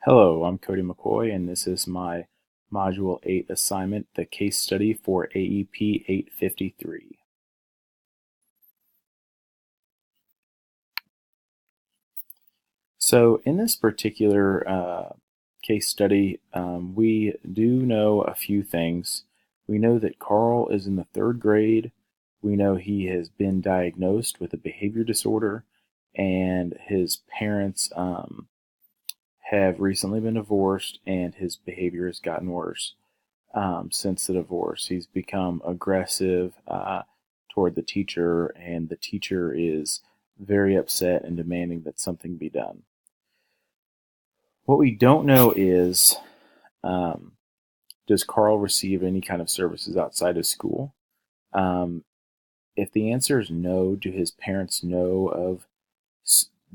Hello, I'm Cody McCoy, and this is my Module 8 assignment, the case study for AEP 853. So in this particular case study, we do know a few things. We know that Carl is in the third grade. We know he has been diagnosed with a behavior disorder, and his parents have recently been divorced, and his behavior has gotten worse. Since the divorce. He's become aggressive toward the teacher, and the teacher is very upset and demanding that something be done. What we don't know is um, does Carl receive any kind of services outside of school? Um, if the answer is no, do his parents know of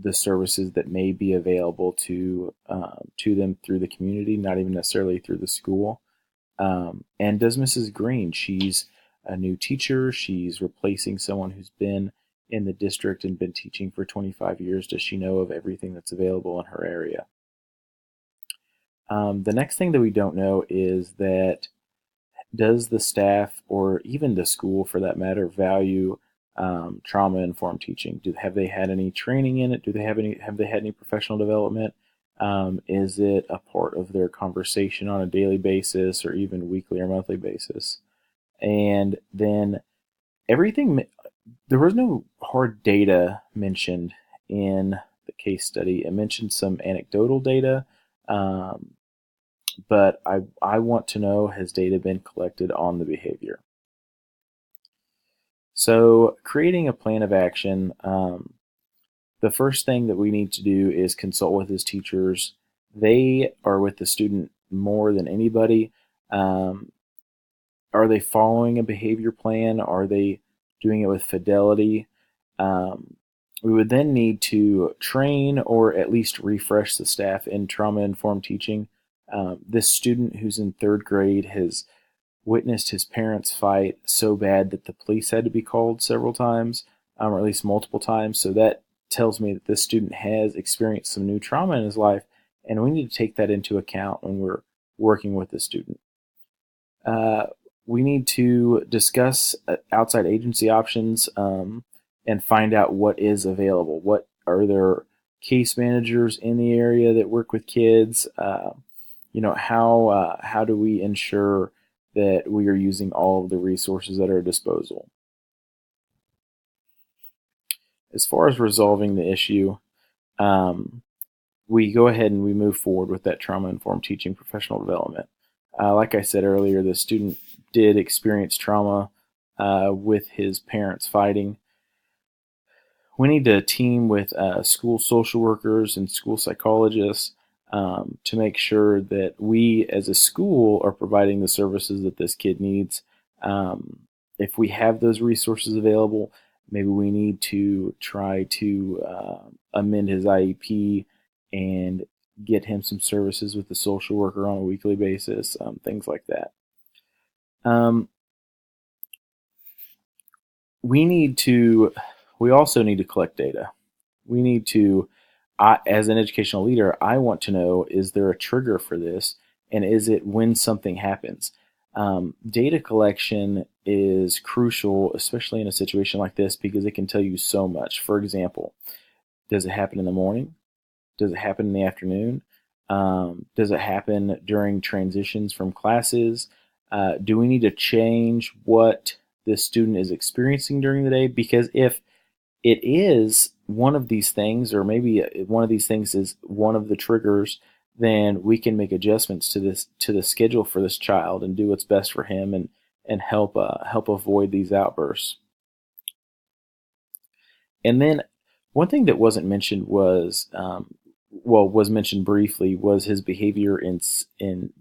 the services that may be available to them through the community, not even necessarily through the school? And does Mrs. Green? She's a new teacher. She's replacing someone who's been in the district and been teaching for 25 years. Does she know of everything that's available in her area? The next thing that we don't know is that does the staff, or even the school for that matter, value trauma-informed teaching? Have they had any training in it? Have they had any professional development? Is it a part of their conversation on a daily basis or even weekly or monthly basis? And then everything, there was no hard data mentioned in the case study. It mentioned some anecdotal data, um, but I want to know, has data been collected on the behavior? So creating a plan of action, the first thing that we need to do is consult with his teachers. They are with the student more than anybody. Um, are they following a behavior plan? Are they doing it with fidelity? Um, we would then need to train or at least refresh the staff in trauma informed teaching. This student who's in third grade has witnessed his parents fight so bad that the police had to be called several times, or at least multiple times. So that tells me that this student has experienced some new trauma in his life, and we need to take that into account when we're working with the student. Uh, we need to discuss outside agency options and find out what is available. What are there case managers in the area that work with kids? How do we ensure that we are using all of the resources at our disposal? As far as resolving the issue, um, we go ahead and we move forward with that trauma-informed teaching professional development. Like I said earlier, the student did experience trauma with his parents fighting. We need to team with school social workers and school psychologists to make sure that we as a school are providing the services that this kid needs. If we have those resources available, maybe we need to try to amend his IEP and get him some services with the social worker on a weekly basis, things like that. Um, we need to. We also need to collect data. We need to, as an educational leader, I want to know, is there a trigger for this, and is it when something happens? Data collection is crucial, especially in a situation like this, because it can tell you so much. For example, does it happen in the morning? Does it happen in the afternoon? Does it happen during transitions from classes? Do we need to change what this student is experiencing during the day? Because if it is one of these things, or maybe one of these things is one of the triggers, then we can make adjustments to the schedule for this child and do what's best for him and help avoid these outbursts. And then one thing that wasn't mentioned was was mentioned briefly, was his behavior in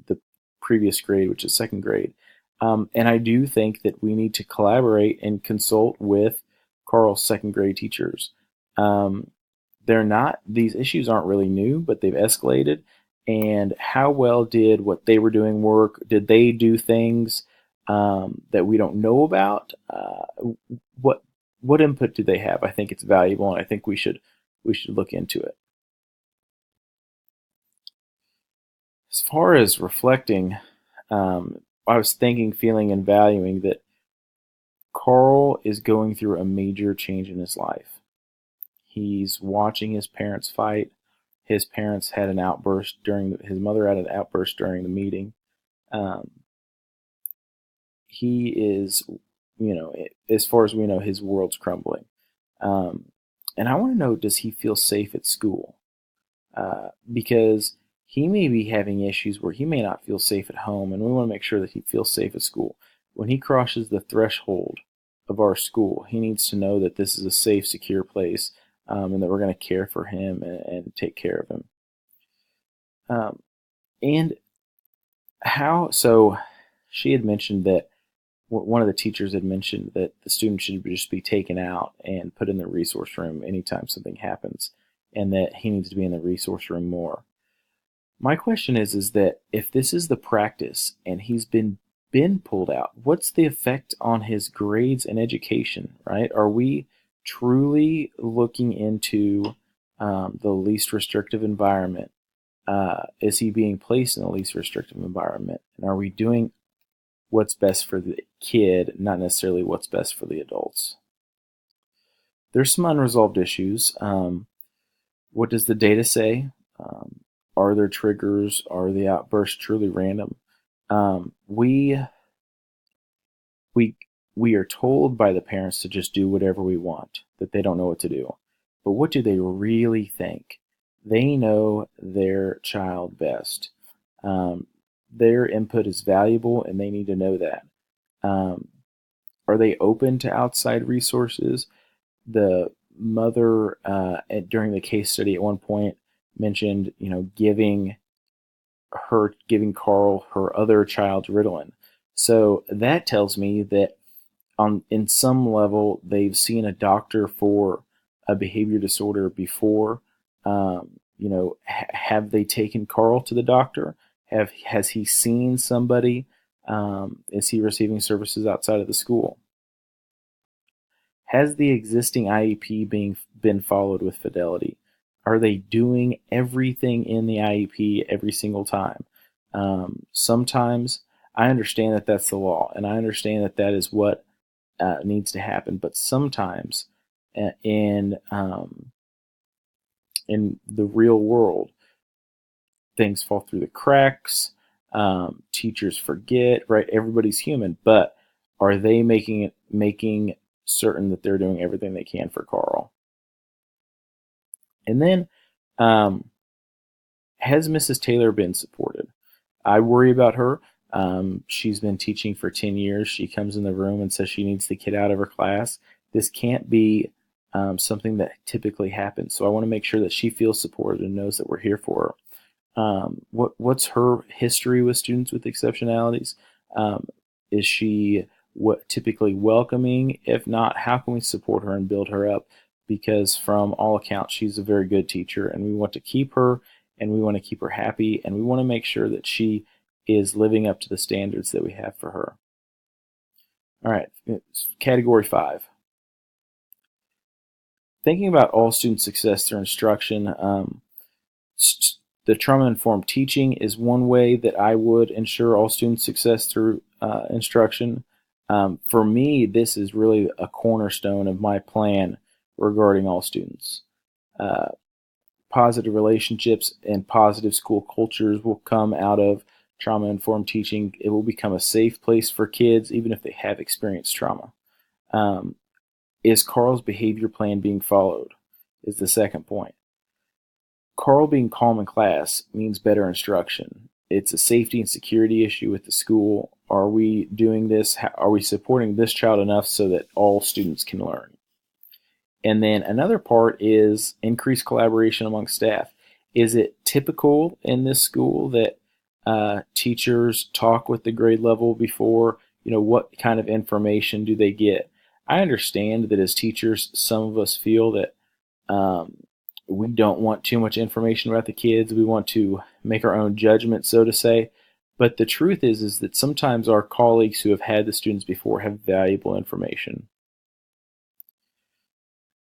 the previous grade, which is second grade. And I do think that we need to collaborate and consult with Carl's second grade teachers. Um, they're not; these issues aren't really new, but they've escalated. And how well did what they were doing work? Did they do things that we don't know about? What what input do they have? I think it's valuable, and I think we should look into it. As far as reflecting, I was thinking, feeling, and valuing that Carl is going through a major change in his life. He's watching his parents fight. His parents had an outburst his mother had an outburst during the meeting. Um, he is, as far as we know, his world's crumbling. Um, and I want to know, does he feel safe at school? Because he may be having issues where he may not feel safe at home, and we want to make sure that he feels safe at school. When he crosses the threshold of our school, he needs to know that this is a safe, secure place, and that we're going to care for him and take care of him. And how, so she had mentioned that one of the teachers had mentioned that the student should just be taken out and put in the resource room anytime something happens, and that he needs to be in the resource room more. My question is that if this is the practice and he's been pulled out, what's the effect on his grades and education, right? Are we truly looking into the least restrictive environment? Is he being placed in the least restrictive environment? And are we doing what's best for the kid, not necessarily what's best for the adults? There's some unresolved issues. What does the data say? Are there triggers? Are the outbursts truly random? We we we are told by the parents to just do whatever we want, that they don't know what to do. But what do they really think? They know their child best. Their input is valuable, and they need to know that. Um, are they open to outside resources? The mother, during the case study at one point, mentioned, giving Carl her other child's Ritalin. So that tells me that in some level they've seen a doctor for a behavior disorder before. Have they taken Carl to the doctor? Has he seen somebody? Is he receiving services outside of the school? Has the existing IEP been followed with fidelity? Are they doing everything in the IEP every single time? Sometimes I understand that that's the law, and I understand that that is what needs to happen. But sometimes in the real world, things fall through the cracks. Teachers forget, right? Everybody's human, but are they making certain that they're doing everything they can for Carl? And then, has Mrs. Taylor been supported? I worry about her. She's been teaching for 10 years. She comes in the room and says she needs the kid out of her class. This can't be something that typically happens. So I want to make sure that she feels supported and knows that we're here for her. What's her history with students with exceptionalities? Is she typically welcoming? If not, how can we support her and build her up? Because from all accounts, she's a very good teacher, and we want to keep her, and we want to keep her happy, and we want to make sure that she is living up to the standards that we have for her. All right, category 5. Thinking about all student success through instruction, the trauma-informed teaching is one way that I would ensure all student success through instruction. For me, this is really a cornerstone of my plan regarding all students. Positive relationships and positive school cultures will come out of trauma-informed teaching. It will become a safe place for kids, even if they have experienced trauma. Is Carl's behavior plan being followed? Is the second point. Carl being calm in class means better instruction. It's a safety and security issue with the school. Are we doing this? Are we supporting this child enough so that all students can learn? And then another part is increased collaboration among staff. Is it typical in this school that teachers talk with the grade level before? What kind of information do they get? I understand that as teachers, some of us feel that we don't want too much information about the kids. We want to make our own judgment, so to say. But the truth is that sometimes our colleagues who have had the students before have valuable information.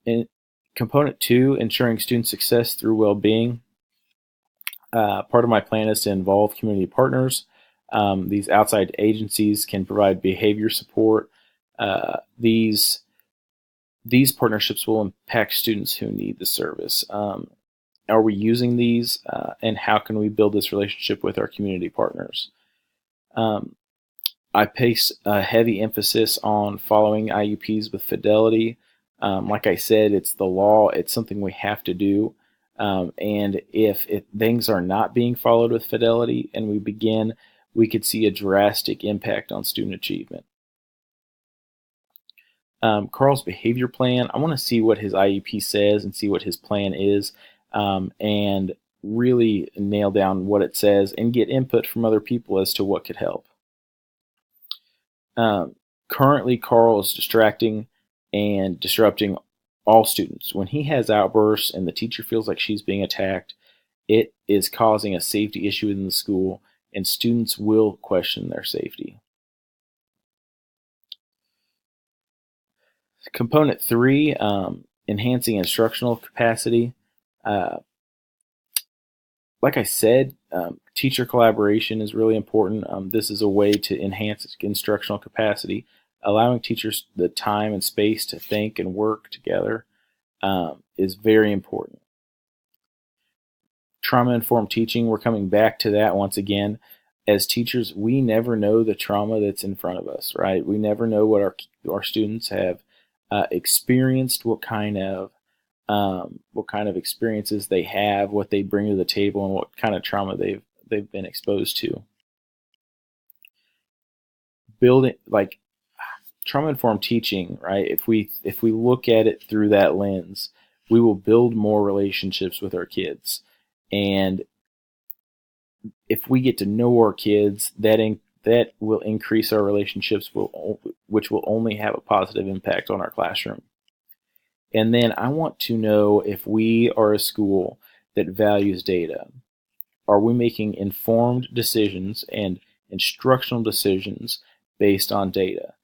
In component 2, ensuring student success through well-being, Part of my plan is to involve community partners. These outside agencies can provide behavior support. These partnerships will impact students who need the service. Are we using these, and how can we build this relationship with our community partners? Um, I place a heavy emphasis on following IEPs with fidelity. Like I said, it's the law. It's something we have to do. And if things are not being followed with fidelity and we could see a drastic impact on student achievement. Carl's behavior plan, I want to see what his IEP says and see what his plan is, and really nail down what it says and get input from other people as to what could help. Currently, Carl is distracting and disrupting all students. When he has outbursts and the teacher feels like she's being attacked, it is causing a safety issue in the school, and students will question their safety. Component 3, enhancing instructional capacity. Like I said, teacher collaboration is really important. This is a way to enhance instructional capacity, allowing teachers the time and space to think and work together is very important. Trauma-informed teaching, we're coming back to that once again. As teachers, we never know the trauma that's in front of us, right? We never know what our students have experienced, what kind of experiences they have, what they bring to the table, and what kind of trauma they've been exposed to. Building like trauma-informed teaching, right? If we look at it through that lens, we will build more relationships with our kids, and if we get to know our kids, that will increase our relationships, which will only have a positive impact on our classroom. And then I want to know if we are a school that values data. Are we making informed decisions and instructional decisions based on data?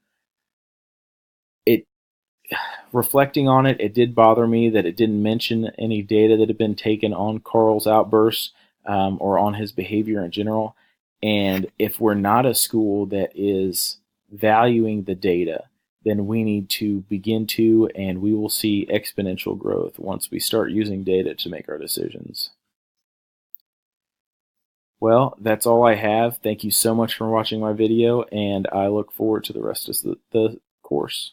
Reflecting on it, it did bother me that it didn't mention any data that had been taken on Carl's outbursts or on his behavior in general. And if we're not a school that is valuing the data, then we need to begin to, and we will see exponential growth once we start using data to make our decisions. Well, that's all I have. Thank you so much for watching my video, and I look forward to the rest of the course.